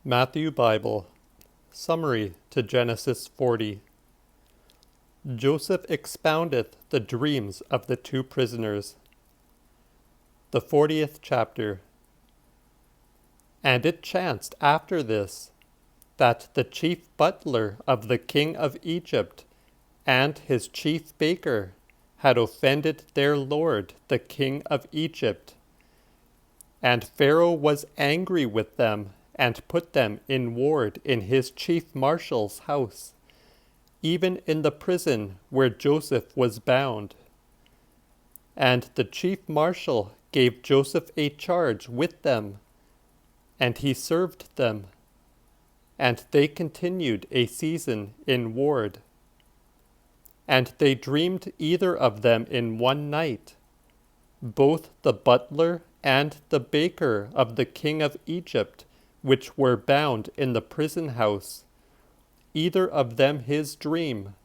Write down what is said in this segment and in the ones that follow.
Matthew Bible Summary to Genesis 40. Joseph expoundeth the dreams of the two prisoners. The 40th chapter. And it chanced after this, that the chief butler of the king of Egypt and his chief baker had offended their lord the king of Egypt. And Pharaoh was angry with them, and put them in ward in his chief marshal's house, even in the prison where Joseph was bound. And the chief marshal gave Joseph a charge with them, and he served them, and they continued a season in ward. And they dreamed either of them in one night, both the butler and the baker of the king of Egypt, which were bound in the prison house, either of them his dream,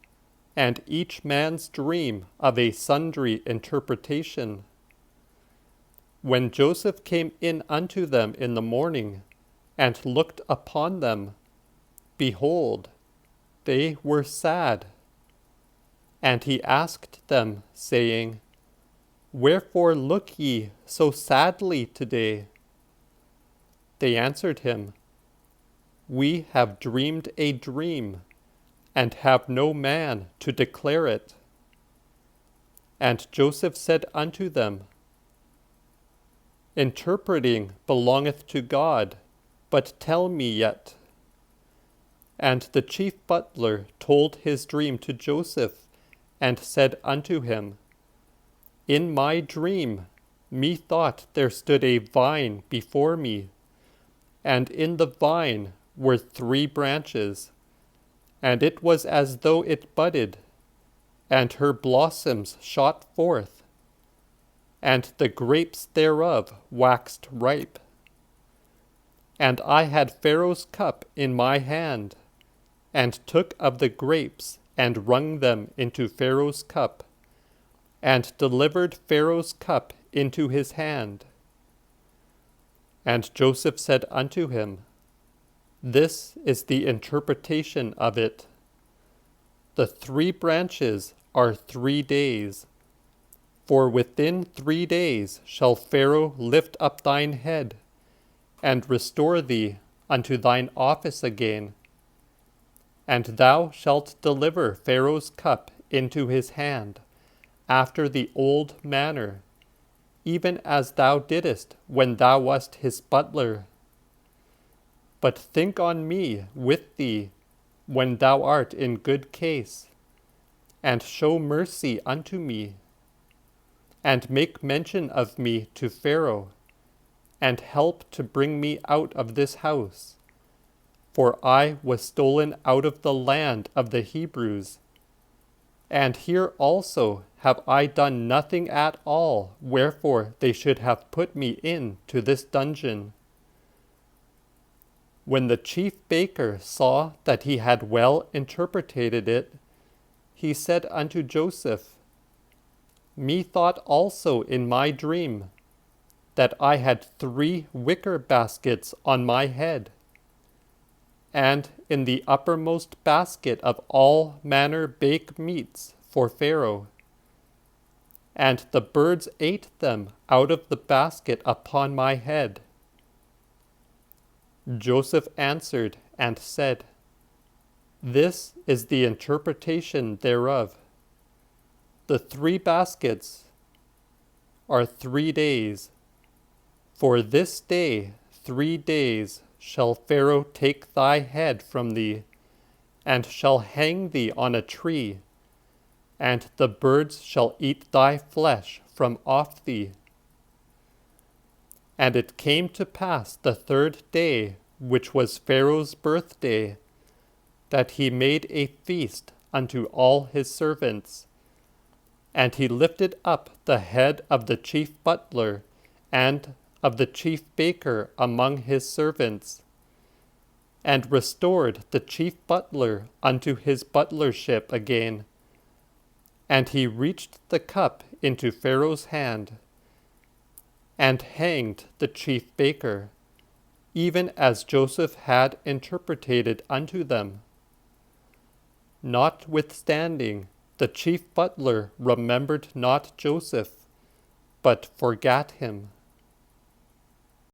and each man's dream of a sundry interpretation. When Joseph came in unto them in the morning, and looked upon them, behold, they were sad. And he asked them, saying, Wherefore look ye so sadly today? They answered him, We have dreamed a dream, and have no man to declare it. And Joseph said unto them, Interpreting belongeth to God, but tell me yet. And the chief butler told his dream to Joseph, and said unto him, In my dream methought there stood a vine before me, and in the vine were 3 branches, and it was as though it budded, and her blossoms shot forth, and the grapes thereof waxed ripe. And I had Pharaoh's cup in my hand, and took of the grapes, and wrung them into Pharaoh's cup, and delivered Pharaoh's cup into his hand. And Joseph said unto him, This is the interpretation of it. The 3 branches are 3 days. For within 3 days shall Pharaoh lift up thine head, and restore thee unto thine office again. And thou shalt deliver Pharaoh's cup into his hand, after the old manner, even as thou didst when thou wast his butler. But think on me with thee when thou art in good case, and show mercy unto me, and make mention of me to Pharaoh, and help to bring me out of this house. For I was stolen out of the land of the Hebrews, and here also have I done nothing at all, wherefore they should have put me into this dungeon. When the chief baker saw that he had well interpreted it, he said unto Joseph, Methought also in my dream that I had 3 wicker baskets on my head, and in the uppermost basket of all manner baked meats for Pharaoh. And the birds ate them out of the basket upon my head. Joseph answered and said, This is the interpretation thereof. The 3 baskets are 3 days. For this day 3 days shall Pharaoh take thy head from thee, and shall hang thee on a tree, and the birds shall eat thy flesh from off thee. And it came to pass the 3rd day, which was Pharaoh's birthday, that he made a feast unto all his servants. And he lifted up the head of the chief butler and of the chief baker among his servants, and restored the chief butler unto his butlership again. And he reached the cup into Pharaoh's hand, and hanged the chief baker, even as Joseph had interpreted unto them. Notwithstanding, the chief butler remembered not Joseph, but forgat him.